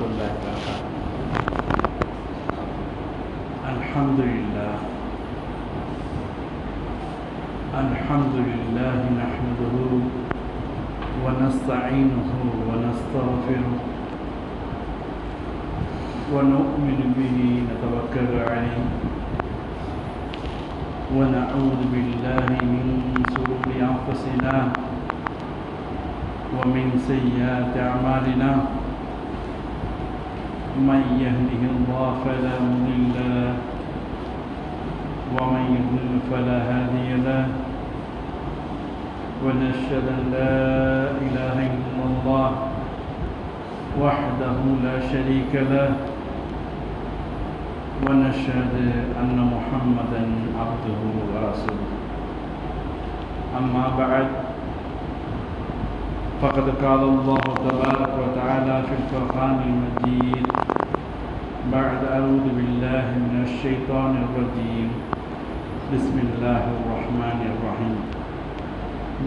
الله وبركاته. الحمد لله نحمده ونستعينه ونستغفره ونؤمن به نتوكل عليه ونعوذ بالله من شرور أنفسنا ومن سيئات أعمالنا من يهده الله فلا مضل له ومن يضلل فلا هادي له ونشهد أن لا إله إلا الله وحده لا شريك له ونشهد أن محمدا عبده ورسوله. أما بعد فقد قال الله تبارك وتعالى في القرآن المجيد بعد أعوذ بالله من الشيطان الرجيم بسم الله الرحمن الرحيم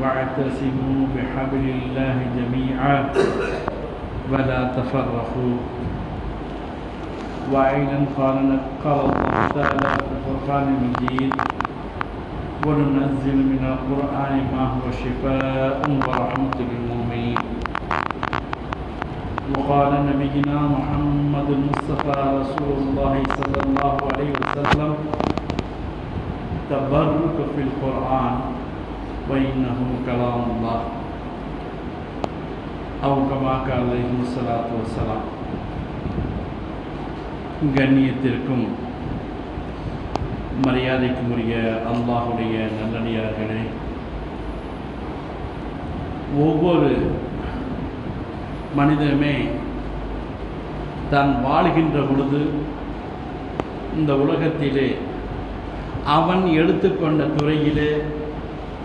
واعتصموا بحبل الله جميعا ولا تفرقوا. وأيضا قال الله تعالى في القرآن المجيد وننزل من القرآن ما هو شفاء ورحمة للمؤمنين. وقال نبينا محمد المصطفى رسول الله صلى الله عليه وسلم تبرك في القرآن وإنه كلام الله أو كما قال عليه الصلاة والسلام. கண்ணியத்திற்கும் மரியாதைக்கும் உரிய அல்லாஹுடைய நல்லடியார்களே, ஒவ்வொரு மனிதனுமே தான் வாழ்கின்ற பொழுது இந்த உலகத்திலே அவன் எடுத்துக்கொண்ட துறையிலே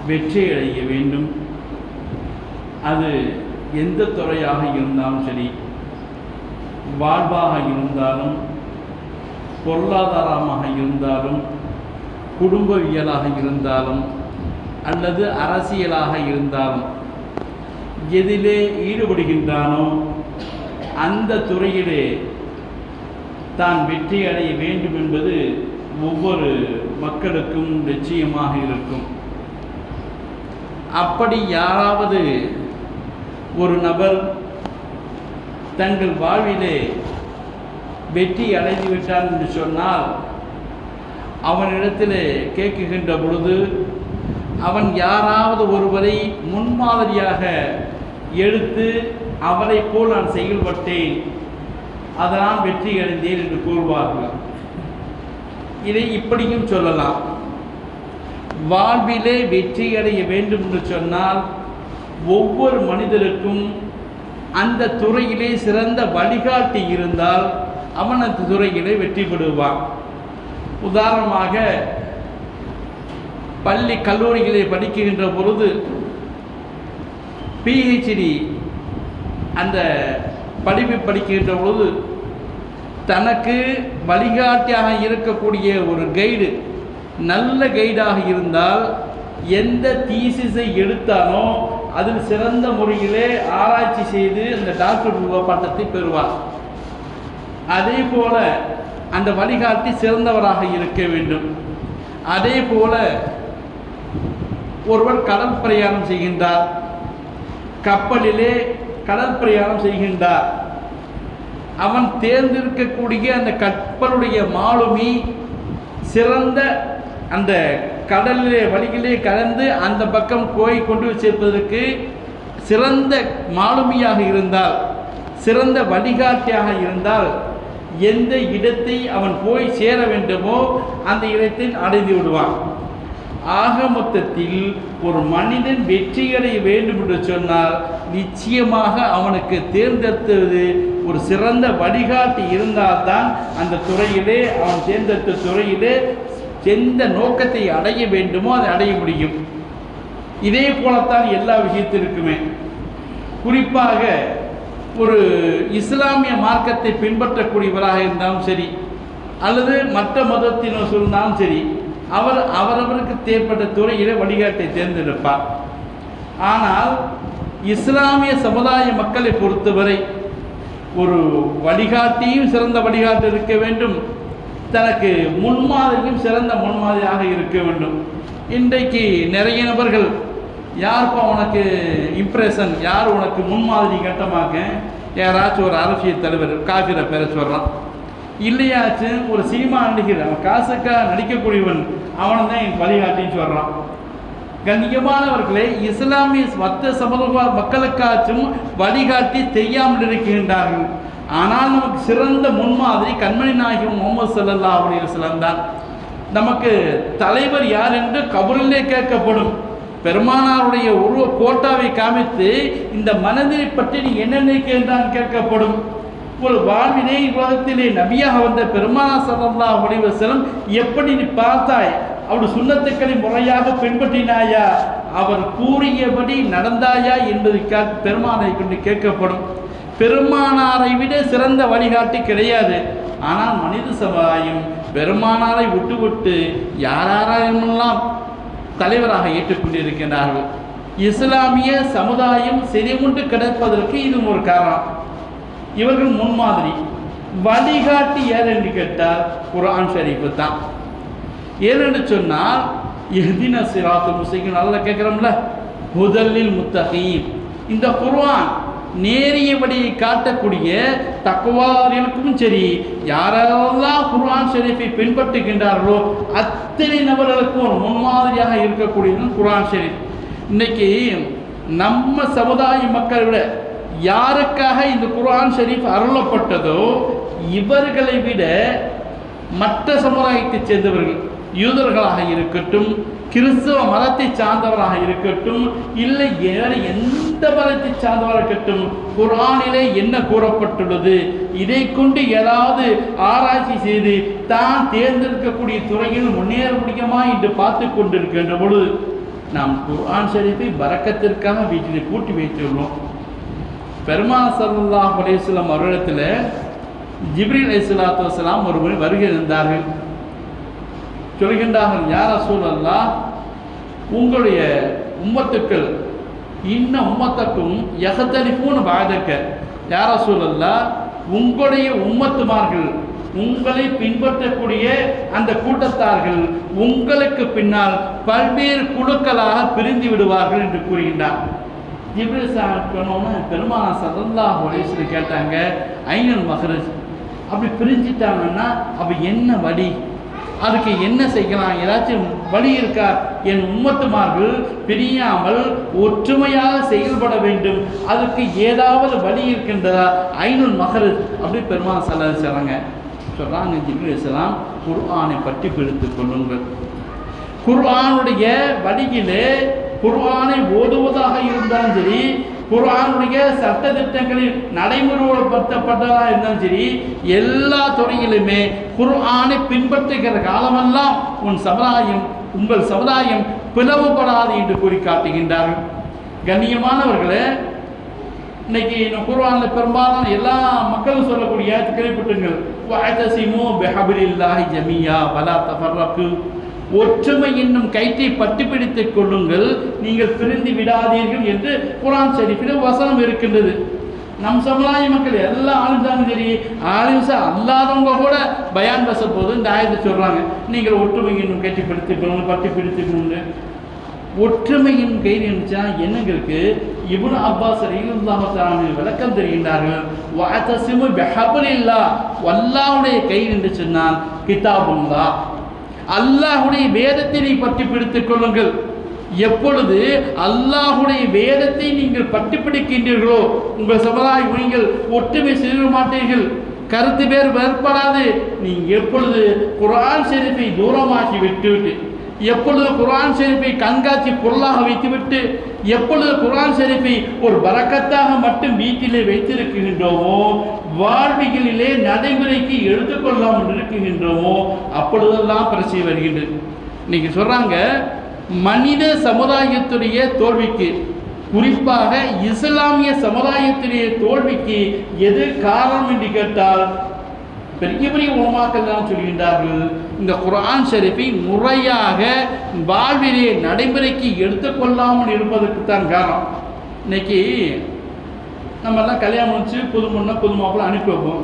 வெற்றி அடைய வேண்டும். அது எந்த துறையாக இருந்தாலும் சரி, வாழ்வாக இருந்தாலும், பொருளாதாரமாக இருந்தாலும், குடும்பவியலாக இருந்தாலும், அல்லது அரசியலாக இருந்தாலும், எதிலே ஈடுபடுகின்றானோ அந்த துறையிலே தான் வெற்றி அடைய வேண்டும் என்பது ஒவ்வொரு மக்களுக்கும் நிச்சயமாக இருக்கும். அப்படி யாராவது ஒரு நபர் தங்கள் வாழ்விலே வெற்றி அடைந்து விட்டான் என்று சொன்னால் அவனிடத்தில் கேட்குகின்ற பொழுது அவன் யாராவது ஒருவரை முன்மாதிரியாக எடுத்து அவரை போல் நான் செயல்பட்டேன், அதனால் வெற்றி அடைந்தேன் என்று கூறுவார்கள். இதை இப்படியும் சொல்லலாம். வாழ்விலே வெற்றி அடைய வேண்டும் என்று சொன்னால் ஒவ்வொரு மனிதருக்கும் அந்த துறையிலே சிறந்த வழிகாட்டி இருந்தால் அவன் அந்த துறையிலே வெற்றி பெறுவான். உதாரணமாக பள்ளி கல்லூரிகளை படிக்கின்ற பொழுது PhD அந்த படிப்பை படிக்கின்ற பொழுது தனக்கு வழிகாட்டியாக இருக்கக்கூடிய ஒரு கைடு நல்ல கைடாக இருந்தால் எந்த தீசிஸை எடுத்தானோ அதில் சிறந்த முறையிலே ஆராய்ச்சி செய்து அந்த டாக்டர் பட்டத்தை பெறுவார். அதே போல அந்த வழிகாட்டி சிறந்தவராக இருக்க வேண்டும். அதே போல ஒருவர் கடல் பிரயாணம் செய்கின்றார், கப்பலிலே கடல் பிரயாணம் செய்கின்றார். அவன் தேர்ந்தெடுக்கக்கூடிய அந்த கப்பலுடைய மாலுமி சிறந்த அந்த கடலிலே வழியிலே கலந்து அந்த பக்கம் போய் கொண்டு சேர்ப்பதற்கு சிறந்த மாலுமியாக இருந்தால், சிறந்த வழிகாட்டியாக இருந்தால் எந்த இடத்தை அவன் போய் சேர வேண்டுமோ அந்த இடத்தில் அடைந்து விடுவான். ஆக மொத்தத்தில் ஒரு மனிதன் வெற்றியடைய வேண்டும் என்று சொன்னால் நிச்சயமாக அவனுக்கு தேர்ந்தெடுத்தது ஒரு சிறந்த வழிகாட்டி இருந்தால்தான் அந்த துறையிலே அவன் தேர்ந்தெடுத்த துறையிலே எந்த நோக்கத்தை அடைய வேண்டுமோ அதை அடைய முடியும். இதே போலத்தான் எல்லா விஷயத்திற்குமே. குறிப்பாக ஒரு இஸ்லாமிய மார்க்கத்தை பின்பற்றக்கூடியவராக இருந்தாலும் சரி, அல்லது மற்ற மதத்தினர் சொன்னாலும் சரி, அவரவருக்கு தேவைப்பட்ட துறையிலே வழிகாட்டை தேர்ந்தெடுப்பார். ஆனால் இஸ்லாமிய சமுதாய மக்களை பொறுத்தவரை ஒரு வழிகாட்டியும் சிறந்த வழிகாட்டி இருக்க வேண்டும், தனக்கு முன்மாதிரியும் சிறந்த முன்மாதிரியாக இருக்க வேண்டும். இன்றைக்கு நிறைய நபர்கள் யாருப்பா உனக்கு இம்ப்ரெஷன், யார் உனக்கு முன்மாதிரி கட்டமாக்க, யாராச்சும் ஒரு அரசியல் தலைவர் காஃபிரை பேர சொல்கிறான், இல்லையாச்சும் ஒரு சினிமா நடிகர் அவன் காசுக்காக நடிக்கக்கூடியவன் அவனை தான் என் வழிகாட்டின்னு சொல்கிறான். கண்ணியமானவர்களே, இஸ்லாமிய மற்ற சமூக மக்களுக்காச்சும் வழிகாட்டி தெரியாமல் இருக்கின்றார்கள். ஆனால் நமக்கு சிறந்த முன்மாதிரி கண்மணி நாயகம் முகமது ஸல்லல்லாஹு அலைஹி வஸல்லம் தான். நமக்கு தலைவர் யார் என்று கபரிலே கேட்கப்படும். பெருமானாருடைய உருவ கோட்டாவை காமித்து இந்த மனதை பற்றி நீ என்ன நினைக்கின்றான் கேட்கப்படும். ஒரு வாழ்வினை உலகத்திலே நபியாக வந்த பெருமானார் ஸல்லல்லாஹு அலைஹி வஸல்லம் எப்படி நீ பார்த்தாய், அவர் சுன்னத்துக்களை முறையாக பின்பற்றினாயா, அவர் கூறியபடி நடந்தாயா என்பதற்காக பெருமானை கொண்டு கேட்கப்படும். பெருமானாரை விட சிறந்த வழிகாட்டி கிடையாது. ஆனால் மனித சமுதாயம் பெருமானாரை விட்டு யாரெல்லாம் தலைவராக ஏற்றுக்கொண்டிருக்கின்றார்கள். இஸ்லாமிய சமுதாயம் செறிவுண்டு கிடப்பதற்கு இது ஒரு காரணம். இவர்கள் முன்மாதிரி வழிகாட்டி யார் என்று கேட்டால் குர்ஆன் ஷரீஃப் தான். ஏனென்று சொன்னால் இஹ்தின சிராத்துல் முஸ்தகீம் நல்லா கேட்குறோம்ல, ஹுதல்லில் முத்தகீன், இந்த குர்ஆன் நேரிய வழியை காட்டக்கூடிய தக்வார்களுக்கும் சரி, யாரெல்லாம் குர்ஆன் ஷரீஃபை பின்பற்றுகின்றார்களோ அத்தனை நபர்களுக்கும் ஒரு முன்மாதிரியாக இருக்கக்கூடியது குர்ஆன் ஷரீஃப். இன்னைக்கு நம்ம சமுதாய மக்களை விட யாருக்காக இந்த குர்ஆன் ஷரீஃப் அருளப்பட்டதோ இவர்களை விட மற்ற சமுதாயத்தைச் சேர்ந்தவர்கள், யூதர்களாக இருக்கட்டும், கிறிஸ்தவ மதத்தை சார்ந்தவராக இருக்கட்டும், இல்லை வேறு எந்த மதத்தை சார்ந்தவராக இருக்கட்டும், குர்ஆனிலே என்ன கூறப்பட்டுள்ளது, இதை கொண்டு ஏதாவது ஆராய்ச்சி செய்து தான் தேர்ந்தெடுக்கக்கூடிய துறையில் முன்னேற முடியுமா என்று பார்த்து கொண்டிருக்கின்ற பொழுது நாம் குர்ஆன் ஷரீஃபை பரக்கத்திற்காக வீட்டில் பூட்டி வைத்துள்ளோம். பெருமானார் ஸல்லல்லாஹு அலைஹி வஸல்லம் அவரிடத்தில் ஜிப்ரீல் அலைஹிஸ்ஸலாத்து வஸலாம் ஒருவர் வருகை இருந்தார்கள். சொல்கின்றார்கள், யா ரசூலல்லாஹ், உங்களுடைய உம்மத்துக்கள் இன்ன உம்மத்துக்கும் யஹ்தலிஃபூன பஅதக, யா ரசூலல்லாஹ், உங்களுடைய உம்மத்துமார்கள், உங்களை பின்பற்றக்கூடிய அந்த கூட்டத்தார்கள் உங்களுக்கு பின்னால் பல்வேறு குழுக்களாக பிரிந்து விடுவார்கள் என்று கூறுகின்றார். ஜிப்ரீல் சொன்னோன்னு பெருமானார் ஸல்லல்லாஹு அலைஹி வஸல்லம் கேட்டாங்க, ஐனல் மஹ்ரஜ், அப்படி பிரிஞ்சிட்டாங்கன்னா அப்போ என்ன வழி, அதுக்கு என்ன செய்யலாம், ஏதாச்சும் வழி இருக்கா, என் உம்மத்துமார்கள் பிரியாமல் ஒற்றுமையாக செயல்பட வேண்டும், அதுக்கு ஏதாவது வழி இருக்கின்றதா, ஐனுல் மஹ்ரஜ் அப்படி பெருமானார் ஸல்லல்லாஹு அலைஹி வஸல்லம் சொல்கிறாங்க. ஜிப்ரீல் அலைஹிஸ்ஸலாம், குர்ஆனை பற்றி பிடித்து கொள்ளுங்கள், குர்ஆனுடைய வழியிலே குர்ஆனை ஓதுவதாக இருந்தாலும் சரி, குர்ஆனுடைய சட்ட திட்டங்களில் நடைமுறைப்படுத்தப்பட்டதாக இருந்தாலும் சரி, எல்லா துறையிலுமே குர்ஆனை பின்பற்றுகிற காலமெல்லாம் உங்கள் சமுதாயம் பிளவுபடாது என்று கூறி காட்டுகின்றார்கள். கண்ணியமானவர்களே, இன்னைக்கு குர்ஆனில் பெரும்பாலான எல்லா மக்களும் சொல்லக்கூடிய கேள்விப்பட்டுங்கள், வஅதஸிமு பிஹப்லில்லாஹி ஜமீஆ வலா தஃபர்ரகு, ஒற்றுமை என்னும் கயிற்றை பற்றி பிடித்துக் கொள்ளுங்கள், நீங்கள் பிரிந்து விடாதீர்கள் என்று குர்ஆன் ஷரீஃபில் வசனம் இருக்கின்றது. நம் சமுதாய மக்கள் எல்லா ஆளுந்தாலும் சரி, ஆளுசா அல்லாதவங்க கூட பயான் பேச போது இந்த ஆயத்தை சொல்கிறாங்க, நீங்கள் ஒற்றுமை என்னும் கயிற்றை பிடித்துக்கணும், பற்றி பிடித்துக்கணும்னு. ஒற்றுமையின் கைது இருந்துச்சா என்னங்க இருக்கு? இப்னு அப்பாஸ் ரலியல்லாஹு தஆலா விளக்கம் தெரிகின்றார்கள், வஅதஸிமு பிஹப்லில்லாஹ், அல்லாஹ்வுடைய கையில் என்று சொன்னால் கிதாபுல்லாஹ், அல்லாஹுடைய வேதத்தை பற்றி பிடித்துக் கொள்ளுங்கள். எப்பொழுது அல்லாஹுடைய வேதத்தை நீங்கள் பற்றி பிடிக்கின்றீர்களோ உங்கள் சமுதாயம் நீங்கள் ஒற்றுமை செய்ய மாட்டீர்கள், கருத்து பேர் ஏற்படாது. நீங்கள் எப்பொழுது குர்ஆன் ஷரீஃபை தூரமாக்கி விட்டுவிட்டு, எப்பொழுது குர்ஆன் ஷரீஃபை கண்காட்சி பொருளாக வைத்துவிட்டு, எப்பொழுது குர்ஆன் ஷரீஃபை ஒரு பரக்கத்தாக மட்டும் வீட்டிலே வைத்திருக்கின்றோமோ, வாழ்வியலிலே நடைமுறைக்கு எடுத்துக்கொள்ளாமல் இருக்கின்றோமோ, அப்பொழுதெல்லாம் பிரச்சனை வருகின்றது. இன்னைக்கு சொல்கிறாங்க, மனித சமுதாயத்துடைய தோல்விக்கு, குறிப்பாக இஸ்லாமிய சமுதாயத்துடைய தோல்விக்கு எது காரணம் என்று கேட்டால், பெரிய பெரிய உலமாக்கள் தான் சொல்கின்றார்கள், இந்த குர்ஆன் ஷரீஃபை முறையாக வாழ்விலே நடைமுறைக்கு எடுத்துக்கொள்ளாமல் இருப்பதற்கு தான் காரணம். இன்னைக்கு நம்மெல்லாம் கல்யாணம் முடிச்சு புது பொண்ணை புது மாப்பிள்ளை அனுப்பி வைப்போம்.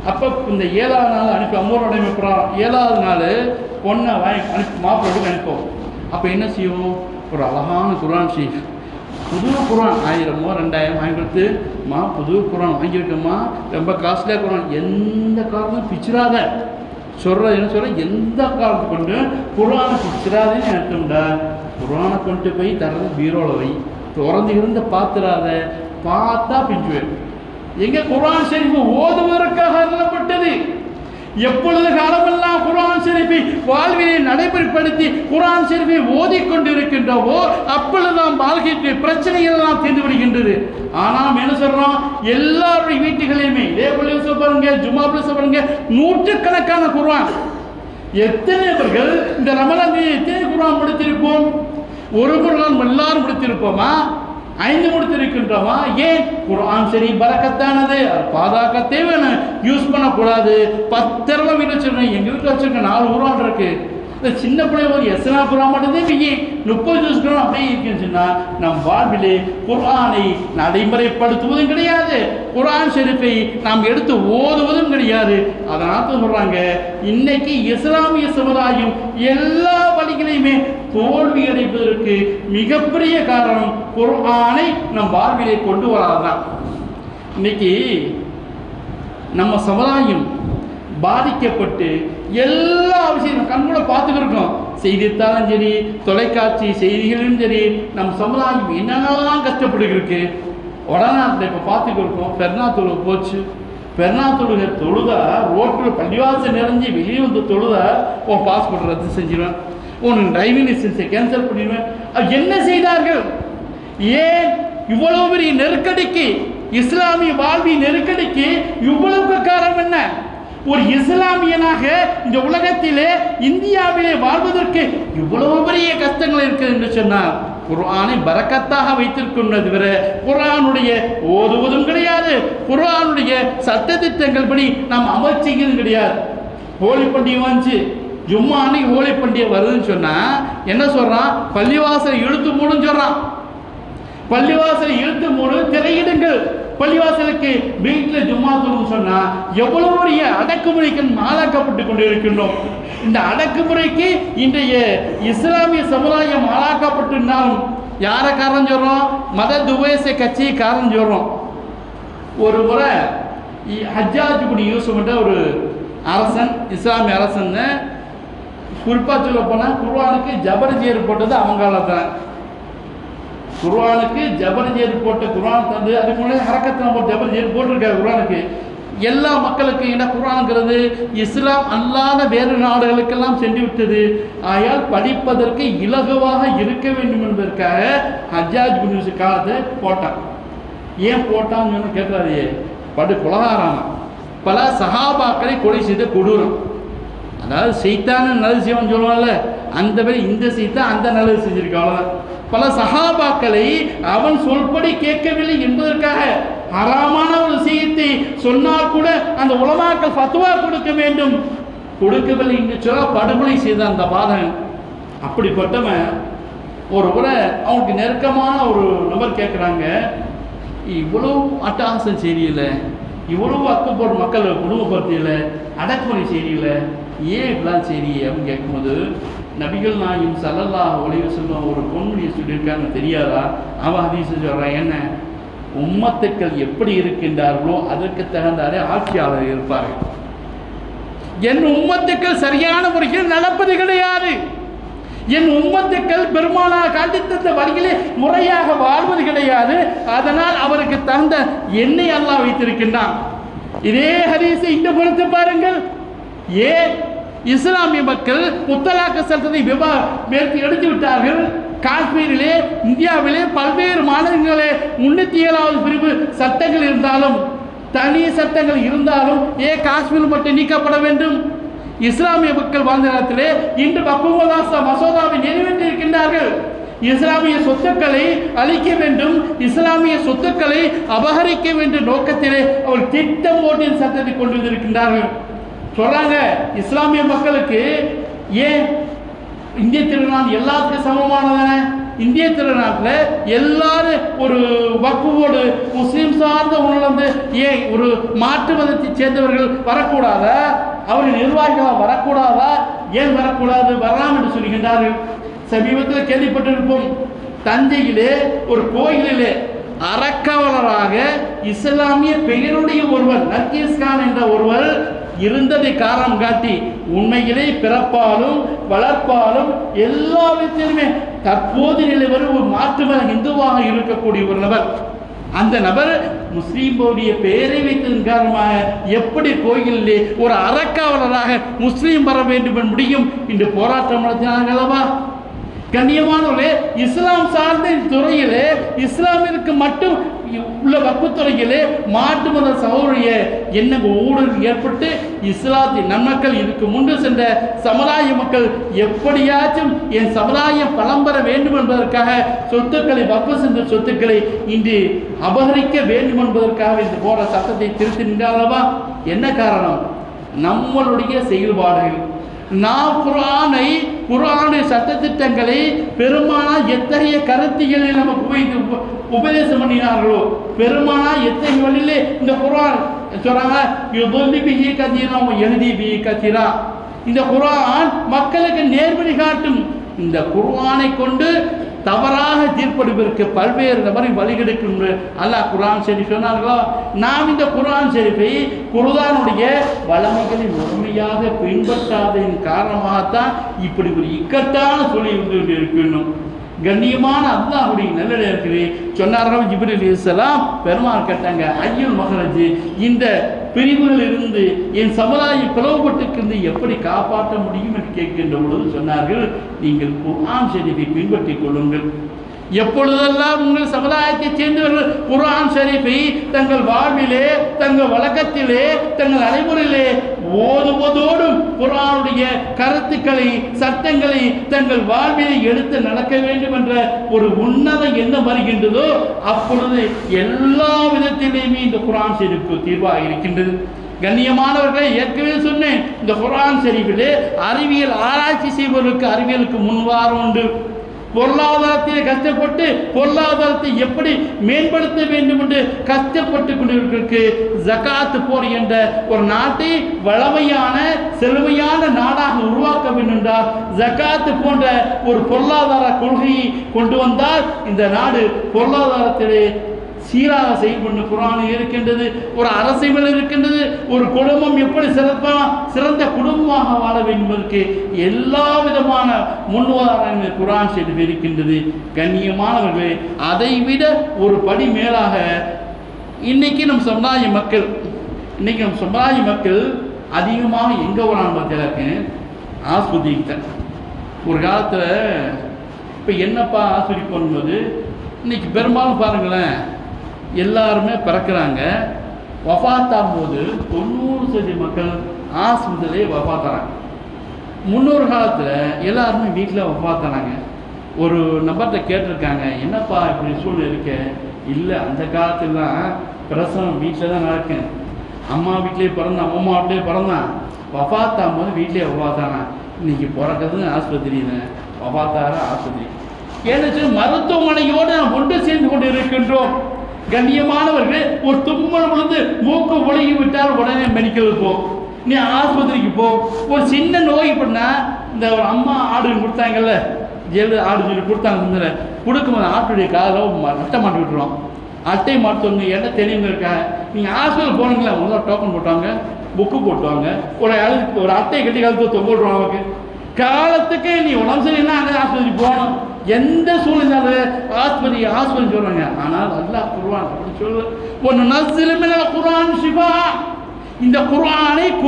அப்போ இந்த 7ஆவது நாள் அனுப்பி அம்மோருடைய பிரகாரம் 7ஆவது நாள் பொண்ணை அனுப்பி மாப்பிள்ளைக்கு அனுப்புவோம். அப்போ என்ன செய்வோம்? ஒரு அழகான குர்ஆன் ஷரீஃப், புது குர்ஆன் 1000 2000 வாங்கி கொடுத்து, புது குர்ஆன் வாங்கியிருக்கம்மா, ரொம்ப காஸ்ட்லியாக குர்ஆன், எந்த காரணமும் பிச்சிடாத சொல்கிறது என்ன சொல்ல, எந்த காரணத்தை கொண்டு குர்ஆனை பிச்சிடாதேன்னு அர்த்தம்டா. குர்ஆனை கொண்டு போய் தர்றது பீரோவில் வை, திறந்து இருந்து பார்த்துடாத, பார்த்தா பிஞ்சுவேன். எங்கே குர்ஆன் ஷரீஃப் ஓதுவதற்காக அருளப்பட்டது. எப்பொழுது காலமெல்லாம் குர்ஆன் ஷரீஃபை வாழ்வினை நடைமுறைப்படுத்தி குர்ஆன் ஷரீஃபை ஓதிக்கொண்டு இருக்கின்றவோ அப்பொழுது நாம் வாழ்க்கைக்கு பிரச்சனைகள் எல்லாம் தீர்ந்து விடுகின்றது. ஆனால் என்ன சொல்றோம், எல்லாருடைய வீட்டுகளையுமே இதே பள்ளியை பாருங்க, ஜும்மா பள்ளியை பாருங்க, நூற்றுக்கணக்கான குர்ஆன். எத்தனை பேர்கள் இந்த ரமலான் எத்தனை குர்ஆன் முடித்திருப்போம்? ஒரு குர்ஆன் எல்லாரும் முடித்திருப்போமா? 5 முடித்திருக்கின்றோமா? ஏன்? குர்ஆன் சரி பரக்கத்தானது, பாதுகாக்கத்தே வேணும், யூஸ் பண்ணக்கூடாது. 10 வீட்டில் வச்சுருக்கேன், எங்கள் வீட்டில் வச்சுருக்கேன் 4 குர்ஆன் இருக்கு. இந்த சின்ன பிள்ளைங்க ஒரு எஸ்னா குர்ஆன் மட்டும்தான் வெயி 30 ஜூஸ் குர்ஆன் அப்படியே இருக்குன்னு சொன்னால் நம் வாழ்விலே குர்ஆனை நடைமுறைப்படுத்துவதும் கிடையாது, குர்ஆன் ஷரீஃபை நாம் எடுத்து ஓதுவதும் கிடையாது. அதனால தான் சொல்கிறாங்க, இன்னைக்கு இஸ்லாமிய சமுதாயம் எல்லா வழிகளையுமே தோல்வி அடைப்பதற்கு மிகப்பெரிய காரணம் குர்ஆனை நம் வாழ்விலே கொண்டு வராதான். இன்னைக்கு நம்ம சமுதாயம் பாதிக்கப்பட்டு எல்லா விஷயம் கண்கூட பார்த்துக்கிட்டு இருக்கோம். செய்தித்தாளும் சரி, தொலைக்காட்சி செய்திகளும் சரி, நம் சமுதாயம் என்னென்னலாம் கஷ்டப்பட்டுருக்கு. வடநாட்டில் இப்போ பார்த்துக்கிட்டு இருக்கோம், பெருநாத்தொழுகை போச்சு. பெருநாத்தொழுகை தொழுதா ரோட்டில் பள்ளிவாசல் நிறைஞ்சி வெளியே வந்து தொழுதா உன் பாஸ்போர்ட் ரத்து செஞ்சிடுவேன், உன் டிரைவிங் லைசன்ஸை கேன்சல் பண்ணிடுவேன். என்ன செய்தார்கள்? ஏன் இவ்வளவு பெரிய நெருக்கடிக்கு, இஸ்லாமிய வாழ்வின் நெருக்கடிக்கு இவ்வளவு காரணம் என்ன? ஒரு இஸ்லாமியனாக இந்த உலகத்திலே இந்தியாவிலே வாழ்வதற்கு இவ்வளவு பெரிய கஷ்டங்கள் இருக்குது என்று சொன்னால் குர்ஆனை பரக்கத்தாக வைத்திருக்கின்றது தவிர குர்ஆனுடைய ஓதுவதும் கிடையாது, குர்ஆனுடைய சட்டத்திட்டங்கள் படி நாம் அமல் செய்வதும் கிடையாது. ஹோலி பண்டிகை வந்துச்சு, ஜும்மா அன்னைக்கு ஹோலி பண்டிகை வருதுன்னு சொன்னால் என்ன சொல்கிறான்? பள்ளிவாசலை இழுத்து மூடுன்னு சொல்கிறான். பள்ளிவாசலை இழுத்து மூடு, திரையிடுங்கள். பள்ளிவாசலுக்கு வீட்டில் ஜும்மா தொழுன்னு சொன்னால் எவ்வளவு பெரிய அடக்குமுறைக்கு ஆளாக்கப்பட்டு கொண்டு இருக்கின்றோம். இந்த அடக்குமுறைக்கு இன்றைய இஸ்லாமிய சமுதாயம் ஆளாக்கப்பட்டிருந்தாலும் யாரை காரணம் சொல்கிறோம்? மத துவேச கட்சியை காரணம் சொல்கிறோம். ஒரு முறை ஹஜ்ஜாஜ் பின் யூசுப் என்ற ஒரு அரசன், இஸ்லாமிய அரசன், குறிப்பாக சொல்ல போனால் குர்ஆனுக்கு ஜபர்ஜியர் போட்டது அவங்களால தான். குர்ஆனுக்கு ஜபர்ஜியர் போட்ட குர்ஆன் தந்து அதுக்கு முன்னாடி ஹரக்கத்தில் போட்டு ஜபர்ஜியர் போட்டிருக்காரு குர்ஆனுக்கு. எல்லா மக்களுக்கும் என்ன குர்ஆனுங்கிறது இஸ்லாம் அல்லாத வேறு நாடுகளுக்கெல்லாம் சென்று விட்டது. ஆயால் படிப்பதற்கு இலகுவாக இருக்க வேண்டும் என்பதற்காக ஹஜ்ஜாஜ் பின் யூசுப் காலத்தை போட்டான். ஏன் போட்டான்னு கேட்குறாரு, படு கொலகாரான பல சஹாபாக்களை கொலை செய்த கொடூரம். அதாவது செய்தான நல்லது செய்வான்னு சொல்லுவாங்கல்ல, அந்த பேர் இந்த செய்தான் அந்த நல்லது செஞ்சிருக்காங்க. பல சஹாபாக்களை அவன் சொல்படி கேட்கவில்லை என்பதற்காக ஹராமான ஒரு விஷயத்தை சொன்னால் கூட அந்த உலமாக்கள் ஃபத்வா கொடுக்க வேண்டும், கொடுக்கவில்லை என்று சொல்ல படுகொலை செய்த அந்த பாதகன். அப்படிப்பட்டவன் ஒரு முறை அவனுக்கு நெருக்கமான ஒரு நபர் கேட்குறாங்க, இவ்வளோ அட்டகாசம் சரியில்லை, இவ்வளவு அக்கப்போடு மக்களை குடும்பப்படுத்தியில் அடக்குமுறை சரியில்லை, ஏன் இப்படிலாம் சரி அப்படின்னு கேட்கும்போது நபிகள் நாயகம் ஸல்லல்லாஹு அலைஹி வஸல்லம் ஒரு பொன்முடியை சொல்லியிருக்காங்க தெரியாதா? அவன் ஹதீஸ் சொல்கிறான், என்ன உம்மத்துக்கள் எப்படி இருக்கின்றார்களோ அதற்கு தகுந்தாலே ஆட்சியாளர் இருப்பார்கள். என் உம்மத்துக்கள் சரியான முறையில் நடப்பது கிடையாது, என் உம்மத்துக்கள் பெருமானார் காட்டித்த வழியிலே முறையாக வாழ்வது கிடையாது. அதனால் அவருக்கு தகுந்த எண்ணெய் அல்லாஹ் வைத்திருக்கின்றான். இதே ஹதீஸை இன்று பொறுத்து பாருங்கள். ஏன் இஸ்லாமிய மக்கள் முத்தலாக்கு சட்டத்தை எடுத்து விட்டார்கள். காஷ்மீரிலே, இந்தியாவிலே பல்வேறு மாநிலங்களே 307வது பிரிவு சட்டங்கள் இருந்தாலும், தனி சட்டங்கள் இருந்தாலும் ஏன் காஷ்மீர் மட்டும் நீக்கப்பட வேண்டும்? இஸ்லாமிய மக்கள் வாழ்ந்த நேரத்திலே இன்று மசோதாவை நிறைவேற்றியிருக்கின்றார்கள். இஸ்லாமிய சொத்துக்களை அழிக்க வேண்டும், இஸ்லாமிய சொத்துக்களை அபகரிக்க வேண்டும் நோக்கத்திலே அவர் திட்டம் போட்டு சட்டத்தை கொண்டு வந்திருக்கின்றார்கள். சொல்றாங்க இஸ்லாமிய மக்களுக்கு ஏன் இந்திய திருநாள் எல்லாத்துக்கும் சமமானதானே, இந்திய திருநாட்டில் எல்லாரும் ஒரு வக்குவோடு முஸ்லீம் சார்ந்த உணர்ந்து ஏன் ஒரு மாற்று மதத்தை சேர்ந்தவர்கள் வரக்கூடாதா, அவர்கள் நிர்வாகிகளாக வரக்கூடாதா, ஏன் வரக்கூடாது, வரலாம் என்று சொல்கின்றார்கள். சமீபத்தில் கேள்விப்பட்டிருப்போம், தஞ்சையிலே ஒரு கோயிலிலே அறக்காவலராக இஸ்லாமிய பெயருடைய ஒருவர் நர்கீஸ் கான் என்ற ஒருவர் இருந்ததை காரணம் காட்டி உண்மையிலே பிறப்பாலும் வளர்ப்பாலும் எல்லா விதத்திலுமே தற்போது நிலை வரும் ஒரு மாற்று மத இந்துவாக இருக்கக்கூடிய ஒரு நபர். அந்த நபர் முஸ்லீமுடைய பெயரை வைத்ததன் காரணமாக எப்படி கோயிலிலே ஒரு அறக்காவலராக முஸ்லீம் வர வேண்டும் என்று முடியும் என்று போராட்டம் நடத்தினார்கள் அல்லவா? கண்ணியமானவர்களே, இஸ்லாம் சார்ந்த துறையிலே இஸ்லாமிற்கு மட்டும் உள்ள வக்குத்துறையிலே மாற்று மத சகோதரிய என்ன ஊழல் ஏற்பட்டு இஸ்லாத்தின் நன்மக்கள் இதுக்கு முன்பு சென்ற சமுதாய மக்கள் எப்படியாச்சும் என் சமுதாயம் பலம் பெற வேண்டும் என்பதற்காக சொத்துக்களை வக்கு சென்ற சொத்துக்களை இன்று அபகரிக்க வேண்டும் என்பதற்காக இந்த போற சட்டத்தை திருத்தினாலவா? என்ன காரணம்? நம்மளுடைய செயல்பாடுகள். நாம் குர்ஆனுடைய சட்டத்திட்டங்களை பெருமானா எத்தகைய கருத்தியலில் நமக்கு உபதேசம் பண்ணினார்களோ, பெருமானா எத்தகைய வழியிலே இந்த குர்ஆன் சொல்றாங்க, இந்த குர்ஆன் மக்களுக்கு நேர்வழி காட்டும். இந்த குர்ஆனை கொண்டு தவறாக தீர்ப்பளிப்பதற்கு பல்வேறு நபரை வழிகெடுக்கும் அல்லாஹ் குர்ஆன் ஷரீஃப் சொன்னார்களோ. நாம் இந்த குர்ஆன் ஷரீஃபை குர்ஆனுடைய வளமைகளை முழுமையாக பின்பற்றாததின் காரணமாகத்தான் இப்படி ஒரு இக்கட்டான சொல்லி இருந்து இருக்கணும். கண்ணியமான அல்லாஹ்வுடைய நல்லடியார்களே, சொன்னார்கள் ஜிப்ரீல் அலைஹிஸ்ஸலாம் பெருமாள் கேட்டாங்க, ஐயுல் மஹ்ரஜ், இந்த பிரிவுகள் இருந்து என் சமுதாயம் பிளவுபட்டுக்கிருந்து எப்படி காப்பாற்ற முடியும் என்று கேட்கின்ற பொழுது சொன்னார்கள், நீங்கள் குர்ஆன் ஷரீஃபை பின்பற்றிக் கொள்ளுங்கள். எப்பொழுதெல்லாம் உங்கள் சமுதாயத்தைச் சேர்ந்தவர்கள் குர்ஆன் ஷரீஃபை தங்கள் வாழ்விலே, தங்கள் வழக்கத்திலே, தங்கள் நடைமுறையிலே ஓதுவதோடும் குர்ஆனுடைய கருத்துக்களை, சட்டங்களை தங்கள் வாழ்விலே எடுத்து நடக்க வேண்டும் என்ற ஒரு உன்னத எண்ணம் வருகின்றதோ அப்பொழுது எல்லா விதத்திலேயுமே இந்த குர்ஆன் ஷரீஃப் தீர்வாக இருக்கின்றது. கண்ணியமானவர்களை ஏற்கனவே சொன்னேன், இந்த குர்ஆன் ஷரீஃபிலே அறிவியல் ஆராய்ச்சி செய்வதற்கு அறிவியலுக்கு முன்வாரம் உண்டு. பொருளாதாரத்தை கஷ்டப்பட்டு பொருளாதாரத்தை எப்படி மேம்படுத்த வேண்டும் என்று கஷ்டப்பட்டு கொண்டிருக்கிறதுக்கு ஜகாத் போர் என்ற ஒரு நாட்டை வளமையான செழுமையான நாடாக உருவாக்க வேண்டும் என்றால் ஜகாத் போன்ற ஒரு பொருளாதார கொள்கையை கொண்டு வந்தால் இந்த நாடு பொருளாதாரத்திலே சீராக செயல்படும். குர்ஆனில் இருக்கின்றது, ஒரு அரசியல் இருக்கின்றது, ஒரு குடும்பம் எப்படி சிறந்த குடும்பமாக வாழ வேண்டும் என்பதற்கு எல்லா விதமான முன்னுதாரணங்கள் குர்ஆன் ஷரீஃபில் இருக்கின்றது. கண்ணியமானவர்களே, அதைவிட ஒரு படி மேலாக இன்னைக்கு நம் சமுதாய மக்கள் அதிகமாக எங்கே வரான்னு பார்த்தீங்க, ஆஸ்பத்திரிக்கிட்ட. ஒரு காலத்தில் இப்போ என்னப்பா ஆஸ்பத்திரி போகும்போது இன்னைக்கு பெரும்பாலும் பாருங்களேன், எல்லாருமே பிறக்கிறாங்க, வஃபாத்தாகும் போது 90% மக்கள் ஆஸ்பத்திரியிலே வஃபாத்தாராங்க. முன்னொரு காலத்தில் எல்லாருமே வீட்டில் வஃபாத்தானாங்க. ஒரு நபர்கிட்ட கேட்டிருக்காங்க, என்னப்பா இப்படி சூழ்நிலை இருக்க? இல்லை, அந்த காலத்துலலாம் பிரசவம் வீட்டில் தான் நடக்கும். அம்மா வீட்டிலே பிறந்தான், அம்மா வீட்டிலே பிறந்தான், வஃபாத்தாகும் போது வீட்டிலே வஃபாத்தானா. இன்னைக்கு பிறக்கிறது ஆஸ்பத்திரி தான், வஃபாத்தார ஆஸ்பத்திரி. ஏன்னு மருத்துவமனையோடு நாம் ஒன்று சேர்ந்து கொண்டு இருக்கின்றோம். கண்ணியமானவர்கள், ஒரு தும்மல் விழுந்து மூக்கு ஒழுகி விட்டால் உடனே மெடிக்கலுக்கு போ, நீ ஆஸ்பத்திரிக்கு போ. ஒரு சின்ன நோய் பண்ணால் இந்த ஒரு அம்மா ஆடு கொடுத்தாங்கல்ல, ஜெல்லு ஆடு சொல்லி கொடுத்தாங்க, கொடுக்கும்போது ஆட்டுடைய காதில் அட்டை மாட்டி விட்டுருவோம். அட்டை மாட்டுவங்க என்ன தெரியுங்க இருக்கா, நீங்கள் ஹாஸ்பிட்டல் போனீங்களா, முதல்ல டோக்கன் போட்டாங்க, புக்கு போட்டுவாங்க, ஒரு அட்டையை கட்டி காலத்து தொங்கிடுவாங்க. அவருக்கு காலத்துக்கு நீ உடம்பு சரியில்லை அங்கே ஆஸ்பத்திரி போகணும். எந்த சூழ்நிலையாலும் ஆஸ்பத்திரி சொல்கிறாங்க. ஆனால் அல்லாஹ் குர்ஆன் அப்படி சொல்லு, ஒன்று நஸ்ஸிலு மினல் குர்ஆன் ஷிஃபா. இந்த குர்ஆனையும்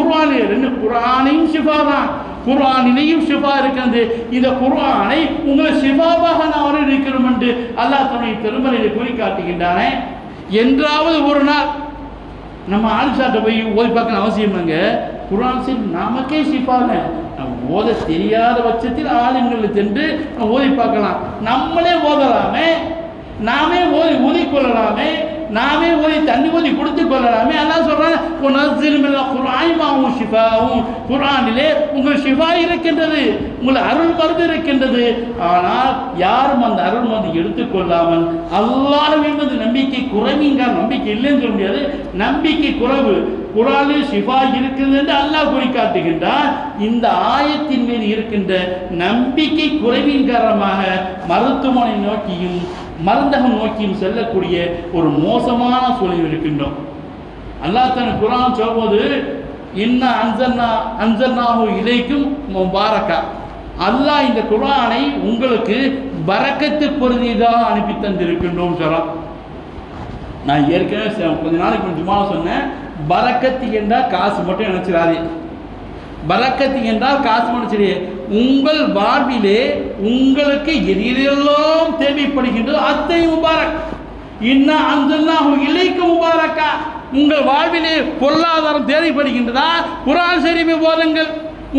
ஷிஃபா தான், குர்ஆனிலேயும் ஷிஃபா இருக்கிறது. இந்த குர்ஆனை உங்களை ஷிஃபாவாக நான் இருக்கிறோம் என்று அல்லாஹ் தன்னுடைய பெருமறையை கூறி காட்டுகின்றானே. என்றாவது ஒரு நாள் நம்ம ஆலிசாட்ட போய் ஓதி பார்க்கணும் அவசியம் இல்லைங்க. குர்ஆன் நமக்கே ஷிஃபாங்க. நம்ம ஓத தெரியாத பட்சத்தில் ஆளுங்களில் சென்று ஓதி பார்க்கலாம். நம்மளே ஓதலாமே, நாமே ஓதிக்கொள்ளலாமே. நாமே ஓதி தண்ணி ஓதி கொடுத்து கொள்ளலாமே. அல்லாஹ் சொல்றாங்க குர்ஆனிலே உங்கள் ஷிஃபா இருக்கின்றது, உங்கள் அருள் மருந்து இருக்கின்றது. ஆனால் யாரும் அந்த அருள் மருந்து எடுத்துக்கொள்ளாமல் அல்லாஹ் மீது நம்பிக்கை குறைவீங்க, நம்பிக்கை இல்லைன்னு சொல்ல முடியாது, நம்பிக்கை குறைவு. குர்ஆனில் ஷிஃபா இருக்குது என்று அல்லாஹ் குறிக்காட்டுகின்றார். இந்த ஆயத்தின் மீது இருக்கின்ற நம்பிக்கை குறைவின் காரணமாக மருத்துவமனை நோக்கியும் மருந்தகம் நோக்கியும் செல்லக்கூடிய ஒரு மோசமான சூழலில் இருக்கின்றோம். அல்லாஹ் தன் குர்ஆன் சொல்வது இன்ன அன்சல்னாஹு இலைக்கும் முபாரக்கா, அல்லாஹ் இந்த குர்ஆனை உங்களுக்கு பரக்கத்து பொருந்தியதாக அனுப்பி தந்திருக்கின்றோம் சொல்றான். நான் ஏற்கனவே கொஞ்ச நாளைக்கு ஜும்மா சொன்னேன், பரக்கத்து என்றால் காசு மட்டும் நினைச்சிடாதே. பரக்கத்து என்றால் காசு மட்டும் சரி, உங்கள் வாழ்விலே உங்களுக்கு எதிரெல்லாம் தேவைப்படுகின்றது அத்தனை முபாரக். இன்ன அன்சல்னாஹு இலைக்கும் முபாரக்கா, உங்கள் வாழ்விலே பொருளாதாரம் தேவைப்படுகின்றதா, குர்ஆன் ஷரீஃபை ஓதுங்கள்.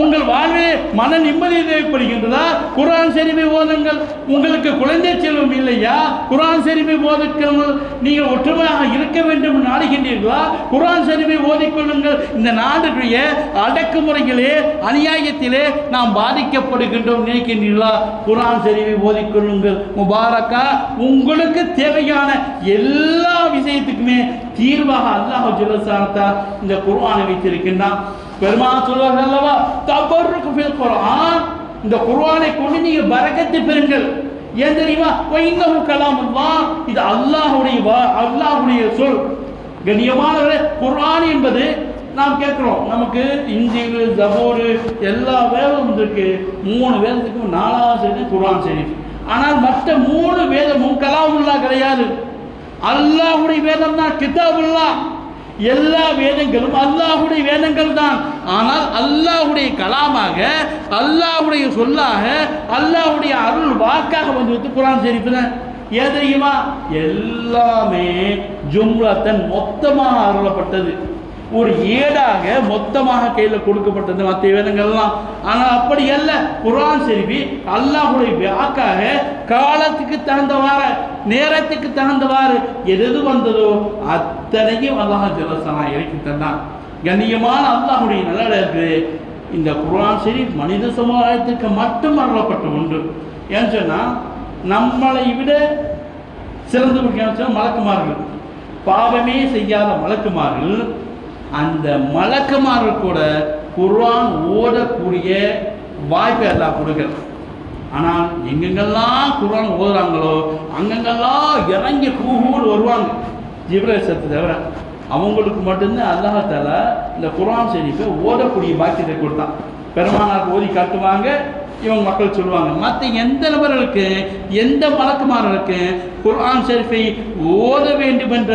உங்கள் வாழ்விலே மன நிம்மதி தேவைப்படுகின்றதா, குர்ஆன் ஷரீஃபை ஓதுங்கள். உங்களுக்கு குழந்தை செல்வம் இல்லையா, குர்ஆன் ஷரீஃபை ஓதிக்கொள்ளுங்கள். நீங்கள் ஒற்றுமையாக இருக்க வேண்டும் என்று நாடுகின்றீர்களா, குர்ஆன் ஷரீஃபை ஓதிக்கொள்ளுங்கள். இந்த நாடுடைய அடக்குமுறைகளே அநியாயத்திலே நாம் பாதிக்கப்படுகின்றோம் நினைக்கின்றீர்களா, குர்ஆன் ஷரீஃபை ஓதிக்கொள்ளுங்கள். முபாரக்கா, உங்களுக்கு தேவையான எல்லா விஷயத்துக்குமே தீர்வாக அல்லாஹ் ஜல்ல ஷானஹு இந்த குர்ஆனை வைத்திருக்கின்றான். பெருமாள் சொல்வார்கள் அல்லவா, தபர்ருக்கு ஃபில் குர்ஆன், இந்த குர்ஆனை கொண்டு நீங்க பரக்கத்து பெறுங்கள். ஏன் தெரியுமா, வைன்னஹு கலாமுல்லாஹ், இது அல்லாஹ்வுடைய சொல். கண்ணியமானவர்களே, குர்ஆன் என்பது நாம் கேட்கிறோம், நமக்கு இன்ஜீல் ஜபூர் எல்லா வேதமும் இருக்கு. 3 வேதத்துக்கும் 4வது குர்ஆன் ஷரீஃப். ஆனால் மற்ற 3 வேதமும் கலாமுல்லாஹ் கிடையாது, அல்லாஹ்வுடைய வேதம் தான் கிதாபுல்லாஹ். எல்லா வேதங்களும் அல்லாஹ்வுடைய வேதங்கள் தான். ஆனால் அல்லாஹ்வுடைய கலாமாக, அல்லாஹ்வுடைய சொல்லாக, அல்லாஹ்வுடைய அருள் வாக்காக வந்து குர்ஆன் ஷரீஃப் தான். ஏன் தெரியுமா, எல்லாமே ஜும்லத்தன் மொத்தமாக அருளப்பட்டது, ஒரு ஏடாக மொத்தமாக கையில் கொடுக்கப்பட்டது மற்ற வேதங்கள்லாம். ஆனால் அப்படி அல்ல, குர்ஆன் ஷரீஃப் அல்லாஹ்வுடைய வாக்காக காலத்துக்கு தகுந்தவாறு, நேரத்துக்கு தகுந்தவாறு எது வந்ததோ அத்தனையும் அல்லாஹ் ஜல்ல ஷானஹு இறக்கி தந்தான். கண்ணியமான அல்லாஹ்வுடைய நல்லடக்கு இந்த குர்ஆன் ஷரீஃப் மனித சமுதாயத்துக்கு மட்டும் அருளப்பட்ட ஒன்று. ஏன்னு சொன்னால், நம்மளை விட சிறந்து மலக்குமார்கள், பாவமே செய்யாத மலக்குமார்கள், அந்த மலக்குமார்கள் கூட குர்ஆன் ஓதக்கூடிய வாய்ப்பை எல்லாம் கொடுக்குறது. ஆனால் எங்கெங்கெல்லாம் குர்ஆன் ஓதுறாங்களோ அங்கெங்கெல்லாம் இறங்கி கூகூடு வருவாங்க, ஜிப்ரீல் சத்து தவிர. அவங்களுக்கு மட்டும்தான் அல்லாஹ் தஆலா இந்த குர்ஆன் ஷரீஃபை ஓதக்கூடிய பாக்கியத்தை கொடுத்தான். பெருமானாருக்கு ஓதி காட்டுவாங்க, இவங்க மக்கள் சொல்லுவாங்க. மற்ற எந்த நபர்களுக்கு, எந்த மலக்குமார்களுக்கு குர்ஆன் ஷரீஃபை ஓத வேண்டும் என்ற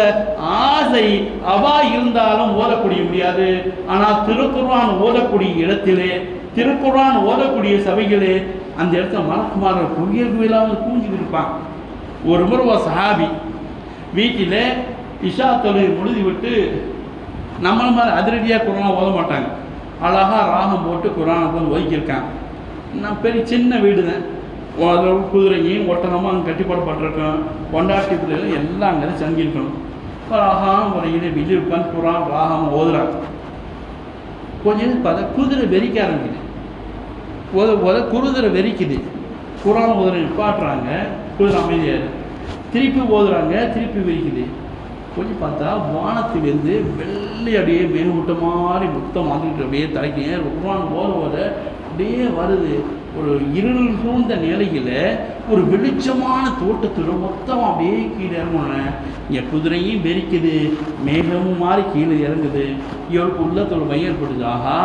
ஆசை அவா இருந்தாலும் ஓதக்கூடிய முடியாது. ஆனால் திருக்குர்ஆன் ஓதக்கூடிய இடத்திலே, திருக்குர்ஆன் ஓதக்கூடிய சபைகளே, அந்த இடத்துல மலக்குமார்கள் குவியலாமல் கூஞ்சிக்கிட்டு இருப்பாங்க. ஒரு முறை ஒரு சஹாபி வீட்டில் இஷா தொழுகை முடிஞ்சு விட்டு, நம்மள மாதிரி அதிரடியாக குர்ஆன் ஓத மாட்டாங்க, அழகாக ராகம் போட்டு குர்ஆனை வந்து ஒதுக்கியிருக்காங்க. நான் பெரிய சின்ன வீடு தான், குதிரையும் ஒட்டனமும் அங்கே கட்டிப்பாடப்பட்டிருக்கோம், கொண்டாட்டி பிள்ளைகள் எல்லாம் அங்கே தான் சங்கியிருக்கணும். அழகாக முறையில் வெளியே உட்காந்து குர்ஆன் ராகம் ஓதுறாங்க. கொஞ்சம் பார்த்தா குதிரை வெறிக்க ஆரம்பிக்குது, குதிரை வெறிக்குது. குர்ஆன் ஓதுற நிப்பாட்டுறாங்க, குதிரை அமைதியாக திருப்பி ஓதுறாங்க, திருப்பி வெறிக்குது. கொஞ்சம் பார்த்தா வானத்திலிருந்து வெள்ளை அப்படியே மேகூட்ட மாதிரி மொத்தம் வந்துக்கிட்டு அப்படியே தலைக்கு குர்ஆன் ஓத அப்படியே வருது. ஒரு இருள் சூழ்ந்த நிலையில் ஒரு வெளிச்சமான தோட்டத்தில் மொத்தம் அப்படியே கீழே இறங்கணும். இங்கே குதிரையும் வெறிக்குது, மேகமும் மாதிரி கீழே இறங்குது. இவருக்கு உள்ளத்தோட பயம் ஏற்படுது, ஆஹா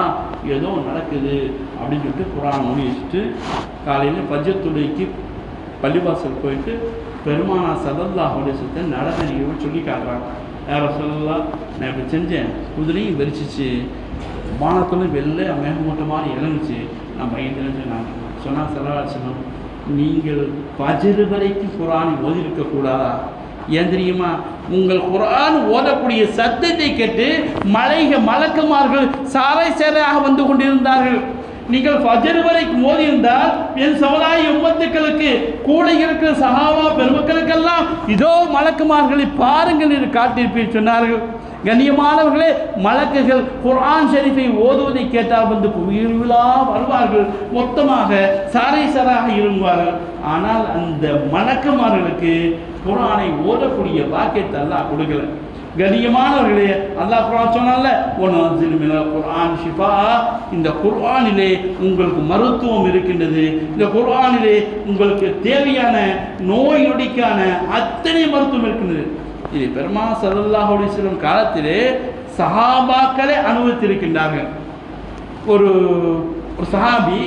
ஏதோ நடக்குது அப்படின்னு சொல்லிட்டு குர்ஆன் மூடி வச்சுட்டு காலையில் பஜ்ஜத்துடைக்கு பள்ளிவாசல் போயிட்டு பெருமானார் ஸல்லல்லாஹு அலைஹி வஸல்லம் நடந்த நிகழ்வு சொல்லி காட்டுறாங்க. யார் ரசூலுல்லாஹ், நான் இப்படி செஞ்சேன், குதிரையும் வெறிச்சிச்சு, வானத்துல வெள்ளை மேகமூட்ட மாதிரி இறங்குச்சு, நான் பயந்துன்னு சொன்னாங்க. சொன்னால் ஸல்லல்லாஹு அலைஹி வஸல்லம், நீங்கள் ஃபஜ்ர் வரைக்கும் குர்ஆனை ஓதி இருக்கக்கூடாதா? ஏன் தெரியுமா, உங்கள் குர்ஆன் ஓதக்கூடிய சத்தத்தை கேட்டு மலக்குமார்கள் சாலை சேரையாக வந்து கொண்டிருந்தார்கள். நீங்கள் ஃபஜ்ர் வரைக்கும் ஓதி இருந்தால் என் சமுதாய உம்மத்துக்களுக்கு கூட இருக்கிற சஹாபா பெருமக்களுக்கெல்லாம் இதோ மலக்குமார்களை பாருங்கள் என்று காட்டியிருப்பேன் சொன்னார்கள். கண்ணியமானவர்களே, மலக்குகள் குர்ஆன் ஷரீஃபை ஓதுவதை கேட்டால் வந்து குவியலா வருவார்கள், மொத்தமாக சாரை சாராக இருங்குவார்கள். ஆனால் அந்த மலக்குமார்களுக்கு குர்ஆனை ஓதக்கூடிய பாக்கியத்தை அல்லாஹ் கொடுக்கல. கண்ணியமானவர்களே, அல்லாஹ் குர்ஆன் சொன்னால வனஸிலு மினல் குர்ஆன் ஷிஃபா, இந்த குர்ஆனிலே உங்களுக்கு மருத்துவம் இருக்கின்றது, இந்த குர்ஆனிலே உங்களுக்கு தேவையான நோய் நொடிக்கான அத்தனை மருத்துவம் இருக்கின்றது. இது பெருமானார் ஸல்லல்லாஹு அலைஹி வஸல்லம் காலத்திலே சஹாபாக்களே அனுபவித்திருக்கின்றார்கள். ஒரு சஹாபி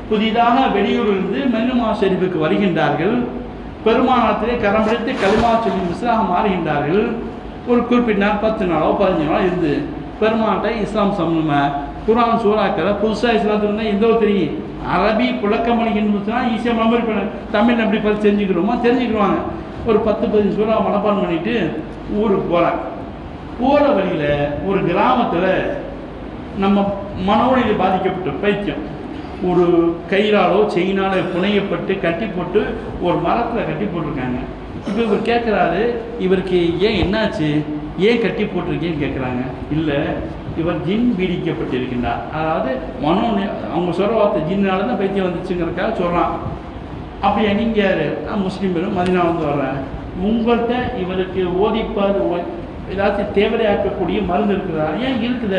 புதிதாக வெளியூரிலிருந்து மெல்லுமா ஷெரீஃபுக்கு வருகின்றார்கள். பெருமானாரத்திலே கரம் பிடித்து கலிமா சொல்லி முஸ்லிமாக மாறுகின்றார்கள். ஒரு குறிப்பிட்ட 10 நாளோ 15 நாளோ இருந்து பெருமாட்ட இஸ்லாம் சமூகமா குர்ஆன் சூறாக்களை புதுசாக இஸ்லாத்துக்கு எந்த தெரியும், அரபி புழக்கமணின்னு ஈஸியாக மெமரி பண்ண, தமிழ் அப்படி பார்த்து தெரிஞ்சுக்கிறோமா தெரிஞ்சுக்கிடுவாங்க. ஒரு 10-15 சூறா மனப்பாடம் பண்ணிட்டு ஊருக்கு போகிறாங்க. போகிற வழியில் ஒரு கிராமத்தில் நம்ம மனோநிலை பாதிக்கப்பட்ட பைத்தியம் ஒரு கயிறாலோ செயினாலோ புனையப்பட்டு கட்டி போட்டு ஒரு மரத்தில் கட்டி போட்டிருக்காங்க. இப்போ இவர் கேட்குறாரு, இவருக்கு ஏன் என்னாச்சு, ஏன் கட்டி போட்டிருக்கேன்னு கேட்குறாங்க. இல்லை, இவர் ஜின் பீடிக்கப்பட்டிருக்கின்றார். அதாவது அவங்க சொல்கிற வார்த்தை ஜின்னால தான் பைத்தியம் வந்துச்சுங்கிறதுக்காக சொல்கிறான். அப்படியா, நீங்கள் யார்? நான் முஸ்லீம் பேரும் மதினாவிலேருந்து வர்றேன். உங்கள்கிட்ட இவருக்கு ஓதிப்பார் ஏதாச்சும் தேவையாக்கக்கூடிய மருந்து இருக்குதா? ஏன் இருக்குத?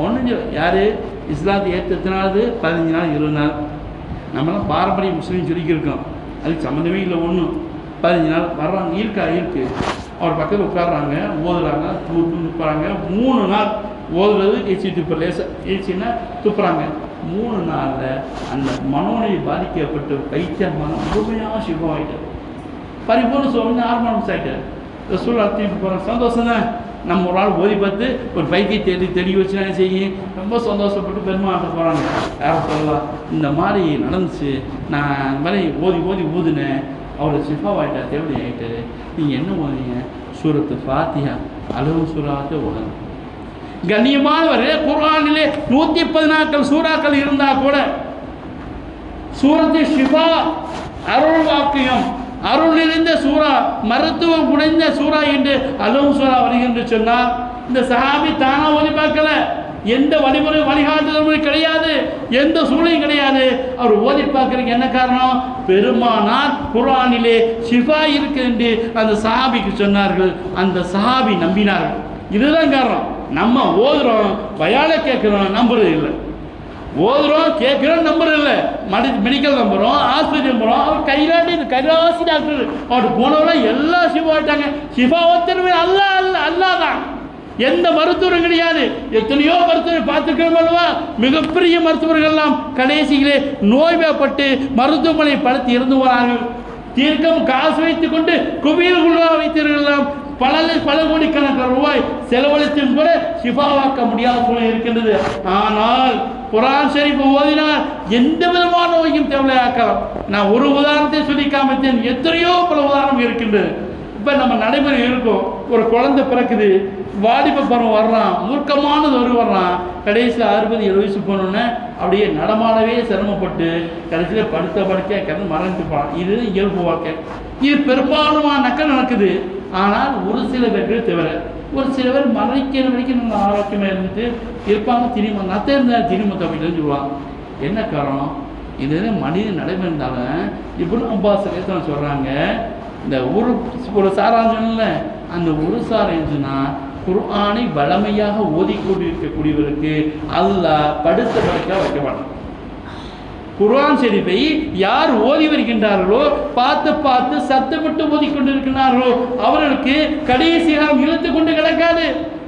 ஒன்று யார் இஸ்லாத்தை ஏற்றத்தினாவது 15 நாள் 20 நாள், நம்மளாம் பாரம்பரிய முஸ்லீம் சொல்லிக்கிருக்கோம், அதுக்கு சம்மந்தமே இல்லை. ஒன்றும் 15 நாள் வர்றாங்க, இருக்குது. அவர் பக்கத்தில் உட்காடுறாங்க, ஓதுறாங்க, துப்புறாங்க. 3 நாள் ஓதுறது ஏச்சி துப்புற, லேசாக ஏச்சின்னா துப்புறாங்க. 3 நாளில் அந்த மனோநிலை பாதிக்கப்பட்டு பைத்தியமான முழுமையாக சிவமாயிட்டார். பரிபூர்ண சுவாமி ஆர்மானம் ஆகிட்டார். ரசூல் அழைச்சிட்டு போகிறாங்க. சந்தோஷம் தான். நம்ம ஒரு ஆள் ஓதி பார்த்து ஒரு பைத்தியை தெளி வச்சுனா செய்யும், ரொம்ப சந்தோஷப்பட்டு பெருமாட்ட போகிறாங்க. யாரும் சொல்லலாம், இந்த மாதிரி நடந்துச்சு, நான் இந்த மாதிரி ஊதுனேன், அவர் சிஃபாவாயிட்டார், தேவடி ஆகிட்டார். நீங்கள் என்ன ஓதுனீங்க? சூரத்து ஃபாத்திஹா, அளவு சூறாத்தை ஓதணும். கண்ணியமானவர், குர்ஆனிலே 114 சூறாக்கள் இருந்தால் கூட சூரத்து ஷிஃபா அருள் வாக்கியம், அருள் நிறைந்த சூறா, மருத்துவம் குறைந்த சூறா என்று அளவு சூறா வருகின்ற சொன்னால் இந்த சஹாபி தானா ஓதி பார்க்கல, எந்த வழிமுறை வழிகாட்டுதல் கிடையாது, எந்த சூழலும் கிடையாது. அவர் ஓதி பார்க்கறதுக்கு என்ன காரணம்? பெருமானார் குர்ஆனிலே ஷிஃபா இருக்கு என்று அந்த சஹாபிக்கு சொன்னார்கள். அந்த சஹாபி நம்பினார்கள். இதுதான் காரணம். நம்ம ஓதுறோம், பயால கேட்குறோம், நம்புறது இல்லை. ஓதுறோம், கேட்குறோம், நம்புறது இல்லை. மெடிக்கல் நம்புகிறோம், ஆஸ்பத்திரி போகிறோம். அவர் கைராசி டாக்டர், அவருக்கு போனவெல்லாம் எல்லாம் ஷிஃபாட்டாங்க. ஷிஃபா ஒருத்தருமே அல்லா தான், எந்த மருத்துவரும் கிடையாது. எத்தனையோ மருத்துவர் பார்த்துருக்கோம் அல்லவா? மிகப்பெரிய மருத்துவர்கள்லாம் கடைசியிலே நோய்வாய்ப்பட்டு மருத்துவமனை படுத்தி இருந்து வரார்கள். தீர்க்கம் காசு வைத்துக் கொண்டு குவியல்குள்ளா வைத்தவர்களெல்லாம் பல கோடிக்கணக்கான ரூபாய் செலவழித்தும் கூட ஷிஃபாவாக்க முடியாத சூழ்நிலை இருக்கின்றது. ஆனால் குர்ஆன் ஷரீஃப் ஓதினால் எந்த விதமான நோயும் தேவையாக்கலாம். நான் ஒரு உதாரணத்தை சொல்லி காமித்தேன், எத்தனையோ பல உதாரணம் இருக்கின்றது. இப்போ நம்ம நடைமுறை இருக்கும், ஒரு குழந்தை பிறக்குது, வாலிப பருவம் வர்றான், மூர்க்கமானது வர்றான், கடைசியில் 60-70 வயசு போனோன்னே அப்படியே நடமாடவே சிரமப்பட்டு கடைசியில் படுக்க மறந்துட்டு போகிறான். இது இயல்பு வாழ்க்கை. இது பெரும்பாலுமான நக்கல் நடக்குது. ஆனால் ஒரு சில பேர்கள் தவிர ஒரு சில பேர் மறைக்கிற வரைக்கும் நம்ம ஆரோக்கியமாக இருந்துட்டு இருப்பாங்க. திரும்ப நத்த இருந்தால் திரும்ப தப்பிட்டு சொல்லுவாங்க. என்ன காரணம்? இது மனித நடைமுறை இருந்தாலும் இப்னு அப்பாஸ் ரலியல்லாஹு சொல்கிறாங்க, இந்த ஒரு சாராஞ்சல அந்த ஒரு சாரஞ்சுனா குர்ஆனை வளமையாக ஓதிக்கொண்டிருக்கக்கூடியவருக்கு அல்லாஹ் படுத்த படுக்க வைக்க மாட்டான். குர்ஆன் ஷரீஃபை யார் ஓதி வருகின்றார்களோ, பார்த்து சத்தமிட்டு ஓதிக்கொண்டிருக்கிறார்களோ அவர்களுக்கு கடைசி காலம் இழுத்து கொண்டு கிடக்காது.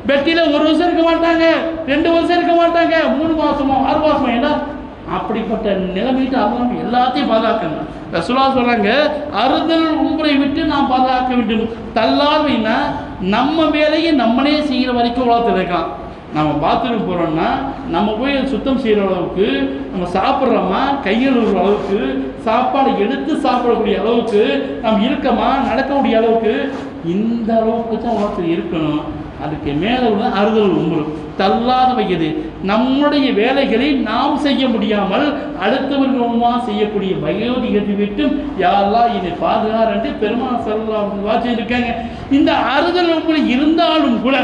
பெட்டியில் 1 வருஷம் இருக்க மாட்டாங்க, 2 வருஷம் இருக்க மாட்டாங்க, 3 மாசமோ 6 மாசமோ. ஏன்னா அப்படிப்பட்ட நிலைமைக்கு அவங்க எல்லாத்தையும் பாதுகாக்கணும். ரசூலுல்லாஹ் சொல்றாங்க, அறுதல் உம்ரை விட்டு நாம் பாதுகாக்க வேண்டும். தள்ளாமைன்னா நம்ம வேலையை நம்மளே செய்கிற வரைக்கும் உலகத்தில் இருக்கான். நம்ம பாத்ரூம் போகிறோம்னா நம்ம போய் சுத்தம் செய்கிற அளவுக்கு, நம்ம சாப்பிட்றோமா கையெழுகிற அளவுக்கு, சாப்பாடு எடுத்து சாப்பிடக்கூடிய அளவுக்கு நம்ம இருக்கமா நடக்கக்கூடிய அளவுக்கு, இந்த அளவுக்கு தான் உலகத்தில் இருக்கணும். அதுக்கு மேலே உள்ள அறுதல் உம்ரு தள்ளாத வயது நம்முடைய வேலைகளை நாம் செய்ய முடியாமல் அடுத்தவர்களுமா செய்யக்கூடிய வயோதிகத்தை விட்டும் யாரெல்லாம் என்னை பாதுகார் என்று பெருமாள் ஸல்லல்லாஹு அலைஹி இருக்காங்க. இந்த அறுதல் உம்ரு இருந்தாலும் கூட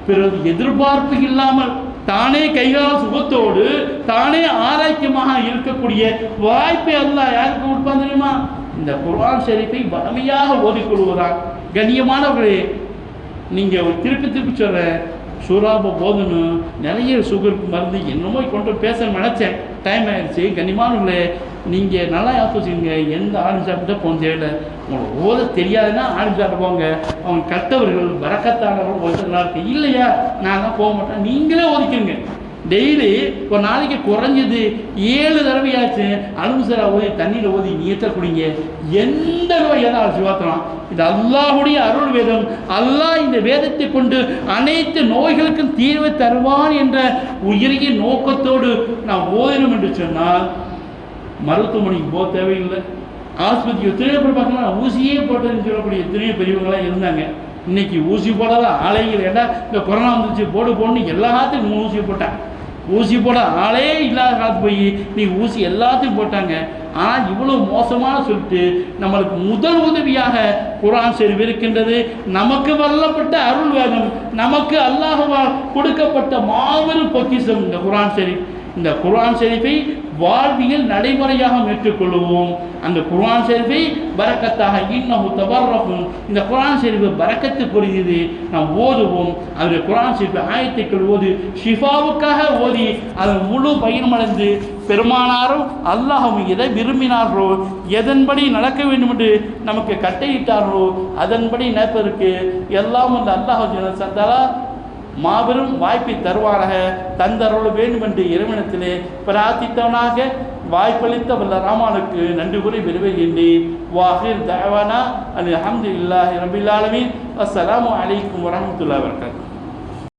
பிறகு எதிர்பார்ப்பு இல்லாமல் தானே கைகால் சுகத்தோடு தானே ஆரோக்கியமாக இருக்கக்கூடிய வாய்ப்பை அல்லாஹ் யாருக்கு கொடுப்பான் தெரியுமா? இந்த குர்ஆன் ஷரீஃபை வலிமையாக ஓதிக்கொள்வதால். கண்ணியமானவர்களே, நீங்கள் திருப்பி சொல்கிறேன், சூறாப போதணும், நிறைய சுகருக்கு மருந்து என்னமோ கொண்டு பேச நினச்சேன், டைம் ஆகிடுச்சு. கண்ணியமானவர்களே, நீங்கள் நல்லா யோசிச்சுங்க, எந்த ஆளும் சாப்பிட்டா போக தேவையில்லை. உங்களுக்கு ஓத தெரியாதுன்னா ஆளும் சாப்பிட போங்க. அவங்க கட்டவர்கள் வரக்கத்தாளர்கள் ஒருத்தர் இருக்கு இல்லையா, நான் தான் போக மாட்டேன், நீங்களே ஓதிக்குங்க. டெய்லி ஒரு நாளைக்கு குறைஞ்சது 7 தடவையாச்சு அலுமுசரா ஓதி தண்ணியில் ஓதி நீத்த குடிங்க. எந்த நோய் ஏதாவது சுவாத்தலாம். இது அல்லாஹுடைய அருள் வேதம். அல்லாஹ் இந்த வேதத்தை கொண்டு அனைத்து நோய்களுக்கும் தீர்வை தருவான் என்ற உயரிய நோக்கத்தோடு நான் ஓதணும் என்று சொன்னால் மருத்துவமனைக்கு போக தேவையில்லை. ஆஸ்பத்திரி எத்தனையோ பேர் பார்க்கலாம் ஊசியே போட்டதுன்னு சொல்லக்கூடிய எத்தனையோ பெரியவங்களாம் இருந்தாங்க. இன்னைக்கு ஊசி போடாத ஆலைகள் ஏன்னா இந்த கொரோனா வந்துச்சு போடுன்னு எல்லாத்துக்கும் ஊசி போட்டாங்க. ஊசி போட ஆளே இல்லாத காலத்து போய் நீங்கள் ஊசி எல்லாத்துக்கும் போட்டாங்க. ஆனால் இவ்வளோ மோசமான சொல்லிட்டு நம்மளுக்கு முதல் உதவியாக குர்ஆன் ஷரீஃப் இருக்கின்றது. நமக்கு வல்லப்பட்ட அருள் வேதம், நமக்கு அல்லாஹ்வால் கொடுக்கப்பட்ட மாபெரும் பொக்கிஷம் இந்த குர்ஆன் ஷரீஃப். இந்த குர்ஆன் ஷரீஃபை வாழ்வியல் நடைமுறையாக ஏற்றுக்கொள்வோம். அந்த குர்ஆன் ஷரீஃபை பரக்கத்தாக இன்னஹு தபர்ரகும், இந்த குர்ஆன் ஷரீஃபை பரக்கத்துக்குரியது நாம் ஓதுவோம். அதில் குர்ஆன் ஷரீஃபை ஆயத்துக்கள் ஓதி ஷிஃபாவுக்காக ஓதி அதன் முழு பயனடைந்து பெருமானாரும் அல்லாஹ்வும் எதை விரும்பினார்களோ எதன்படி நடக்க வேண்டும் என்று நமக்கு கட்டையிட்டார்களோ அதன்படி நடப்பதற்கு எல்லாம் அந்த அல்லாஹ் ஜல்ல சந்தாலா மாபெரும் வாய்ப்பை தருவாராக, தந்தருள வேண்டும் என்று இறைவனத்திலே பிரார்த்தித்தவனாக வாய்ப்பளித்த வல்ல ராமானுக்கு நன்றி கூறி விரும்புகின்றேன். வாஹிர் தஅவானா அல்ஹம்துலில்லாஹி ரப்பில் ஆலமீன். அஸ்ஸலாமு அலைக்கும் வரஹ்மத்துல்லாஹி வபரகாத்துஹு.